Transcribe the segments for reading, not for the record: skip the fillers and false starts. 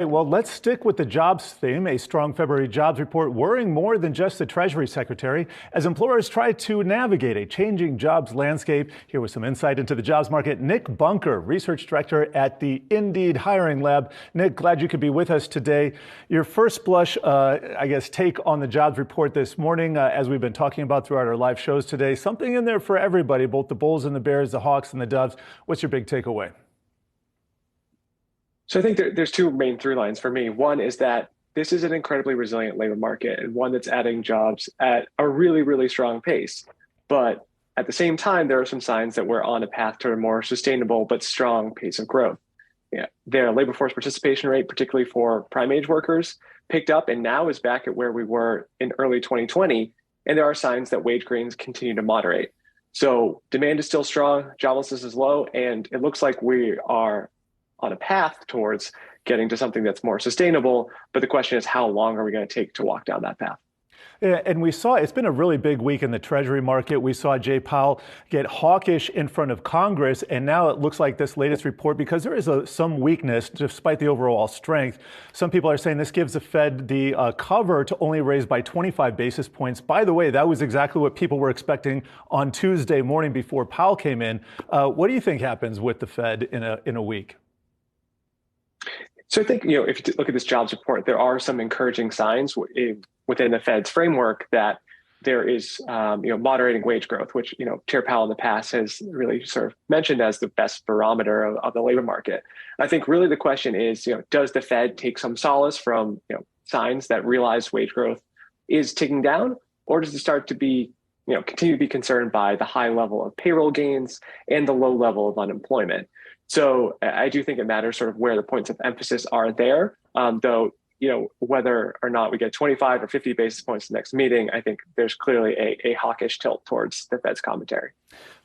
Well, let's stick with the jobs theme. A strong February jobs report worrying more than just the Treasury Secretary as employers try to navigate a changing jobs landscape. Here with some insight into the jobs market, Nick Bunker, Research Director at the Indeed Hiring Lab. Nick, glad you could be with us today. Your first blush, take on the jobs report this morning, as we've been talking about throughout our live shows today. Something in there for everybody, both the Bulls and the Bears, the Hawks and the Doves. What's your big takeaway? So I think there's two main through lines for me. One is that this is an incredibly resilient labor market and one that's adding jobs at a really, really strong pace. But at the same time, there are some signs that we're on a path to a more sustainable but strong pace of growth. Yeah, their labor force participation rate, particularly for prime age workers, picked up and now is back at where we were in early 2020. And there are signs that wage gains continue to moderate. So demand is still strong, joblessness is low, and it looks like we are on a path towards getting to something that's more sustainable. But the question is, how long are we going to take to walk down that path? Yeah, and we saw it's been a really big week in the Treasury market. We saw Jay Powell get hawkish in front of Congress, and now it looks like this latest report, because there is some weakness despite the overall strength. Some people are saying this gives the Fed the cover to only raise by 25 basis points. By the way, that was exactly what people were expecting on Tuesday morning before Powell came in. What do you think happens with the Fed in a week? So I think, if you look at this jobs report, there are some encouraging signs within the Fed's framework that there is, moderating wage growth, which, Chair Powell in the past has really sort of mentioned as the best barometer of the labor market. I think really the question is, does the Fed take some solace from, signs that realize wage growth is ticking down, or does it start to be, continue to be concerned by the high level of payroll gains and the low level of unemployment? So I do think it matters sort of where the points of emphasis are there, though, whether or not we get 25 or 50 basis points next meeting, I think there's clearly a hawkish tilt towards the Fed's commentary.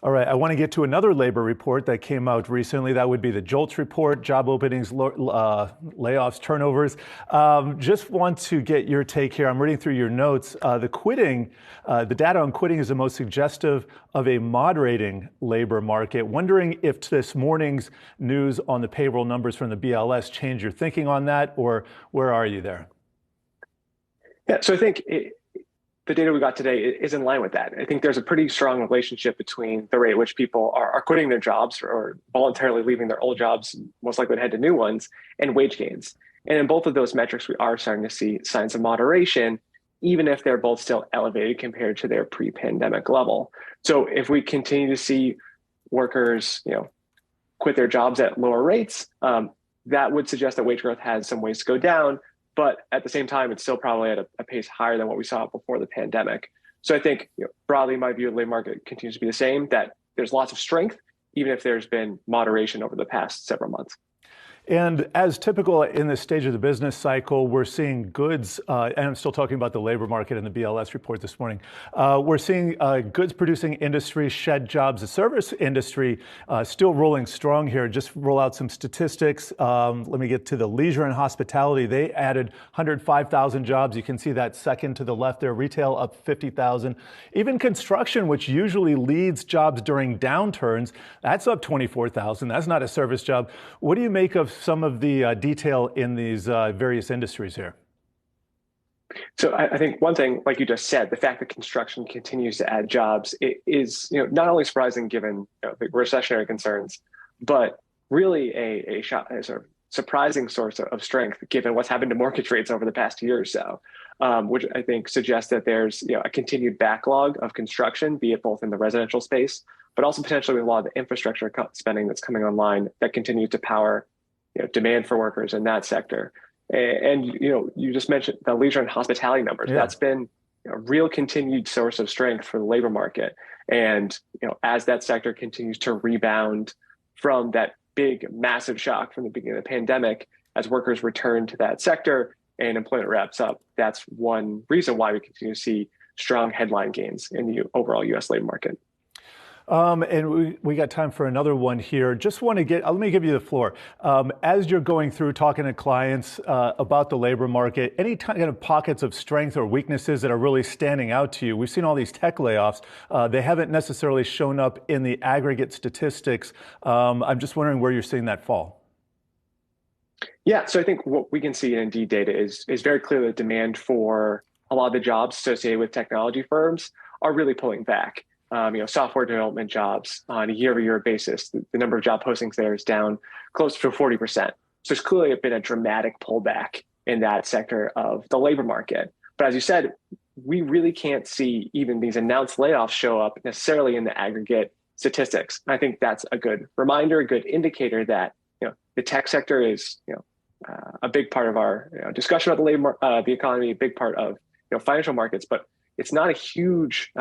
All right, I want to get to another labor report that came out recently. That would be the JOLTS report, job openings, layoffs, turnovers. Just want to get your take here. I'm reading through your notes. The data on quitting is the most suggestive of a moderating labor market. Wondering if this morning's news on the payroll numbers from the BLS changed your thinking on that, or where are you there? Yeah, so I think the data we got today is in line with that. I think there's a pretty strong relationship between the rate at which people are quitting their jobs or voluntarily leaving their old jobs, most likely to head to new ones, and wage gains. And in both of those metrics, we are starting to see signs of moderation, even if they're both still elevated compared to their pre-pandemic level. So if we continue to see workers, quit their jobs at lower rates, that would suggest that wage growth has some ways to go down. But at the same time, it's still probably at a pace higher than what we saw before the pandemic. So I think, broadly, my view of the labor market continues to be the same, that there's lots of strength, even if there's been moderation over the past several months. And as typical in this stage of the business cycle, we're seeing goods, and I'm still talking about the labor market in the BLS report this morning. We're seeing goods producing industry shed jobs. The service industry still rolling strong here. Just roll out some statistics. Let me get to the leisure and hospitality. They added 105,000 jobs. You can see that second to the left there. Retail up 50,000. Even construction, which usually leads jobs during downturns, that's up 24,000. That's not a service job. What do you make of some of the detail in these various industries here? So I think one thing, like you just said, the fact that construction continues to add jobs is not only surprising given the recessionary concerns, but really a sort of surprising source of strength given what's happened to mortgage rates over the past year or so, which I think suggests that there's a continued backlog of construction, be it both in the residential space, but also potentially a lot of the infrastructure spending that's coming online that continues to power demand for workers in that sector. And, you just mentioned the leisure and hospitality numbers. Yeah. That's been a real continued source of strength for the labor market. And, as that sector continues to rebound from that big, massive shock from the beginning of the pandemic, as workers return to that sector and employment wraps up, that's one reason why we continue to see strong headline gains in the overall U.S. labor market. And we got time for another one here. Just want to let me give you the floor. As you're going through talking to clients about the labor market, any kind of pockets of strength or weaknesses that are really standing out to you? We've seen all these tech layoffs. They haven't necessarily shown up in the aggregate statistics. I'm just wondering where you're seeing that fall. Yeah, so I think what we can see in Indeed data is very clear that demand for a lot of the jobs associated with technology firms are really pulling back. Software development jobs on a year-over-year basis, the number of job postings there is down close to 40%. So there's clearly been a dramatic pullback in that sector of the labor market. But as you said, we really can't see even these announced layoffs show up necessarily in the aggregate statistics. I think that's a good reminder, a good indicator that the tech sector is a big part of our discussion about the economy, a big part of financial markets, but it's not a huge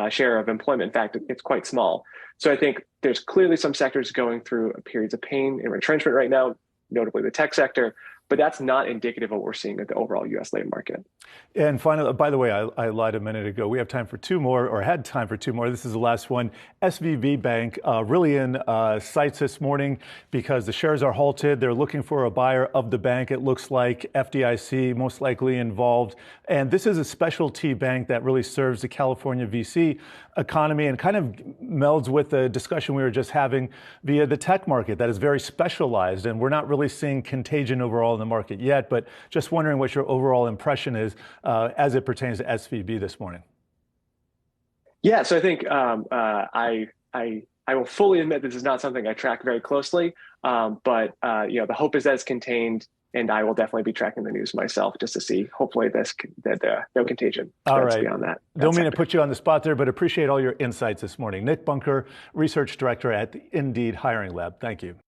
share of employment. In fact, it's quite small. So I think there's clearly some sectors going through periods of pain and retrenchment right now, notably the tech sector, but that's not indicative of what we're seeing at the overall U.S. labor market. And finally, by the way, I lied a minute ago. We have time for two more, or had time for two more. This is the last one. SVB Bank really in sights this morning because the shares are halted. They're looking for a buyer of the bank. It looks like FDIC most likely involved. And this is a specialty bank that really serves the California VC economy and kind of melds with the discussion we were just having via the tech market that is very specialized. And we're not really seeing contagion overall in the market yet, but just wondering what your overall impression is as it pertains to SVB this morning. Yeah, so I think I will fully admit this is not something I track very closely, but the hope is that it's contained, and I will definitely be tracking the news myself just to see. Hopefully, that no contagion. All right. Beyond that. Don't mean to put you on the spot there, but appreciate all your insights this morning. Nick Bunker, Research Director at the Indeed Hiring Lab. Thank you.